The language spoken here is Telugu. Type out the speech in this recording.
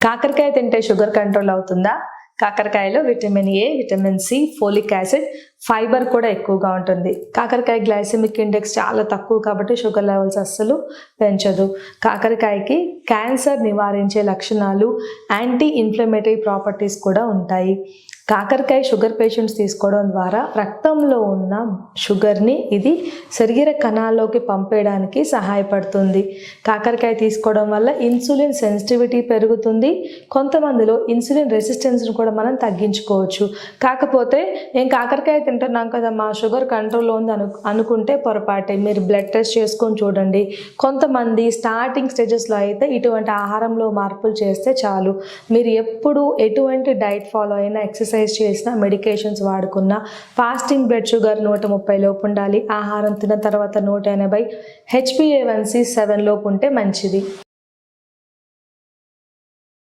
కాకరకాయ తింటే షుగర్ కంట్రోల్ అవుతుందా? కాకరకాయలో vitamin A, vitamin C, folic acid, fibre కూడా ఎక్కువగా ఉంటుంది. కాకరకాయ గ్లైసెమిక్ ఇండెక్స్ చాలా తక్కువ కాబట్టి షుగర్ లెవెల్స్ అస్సలు పెంచదు. కాకరకాయకి క్యాన్సర్ నివారించే లక్షణాలు, యాంటీ ఇన్ఫ్లమేటరీ ప్రాపర్టీస్ కూడా ఉంటాయి. కాకరకాయ షుగర్ పేషెంట్స్ తీసుకోవడం ద్వారా రక్తంలో ఉన్న షుగర్ని ఇది శరీర కణాల్లోకి పంపేయడానికి సహాయపడుతుంది. కాకరకాయ తీసుకోవడం వల్ల ఇన్సులిన్ సెన్సిటివిటీ పెరుగుతుంది. కొంతమందిలో ఇన్సులిన్ రెసిస్టెన్స్ని కూడా మనం తగ్గించుకోవచ్చు. కాకపోతే నేను కాకరకాయ తింటున్నాం కదా, మా షుగర్ కంట్రోల్లో ఉంది అనుకుంటే పొరపాటే. మీరు బ్లడ్ టెస్ట్ చేసుకొని చూడండి. కొంతమంది స్టార్టింగ్ స్టేజెస్లో అయితే ఇటువంటి ఆహారంలో మార్పులు చేస్తే చాలు. మీరు ఎప్పుడు ఎటువంటి డైట్ ఫాలో అయినా, ఎక్సర్సైజ్ చేసిన, మెడికేషన్స్ వాడుకున్న, ఫాస్టింగ్ బ్లడ్ షుగర్ 130 లోపు ఉండాలి. ఆహారం తిన్న తర్వాత 180, HbA1c 7 లోపు ఉంటే మంచిది.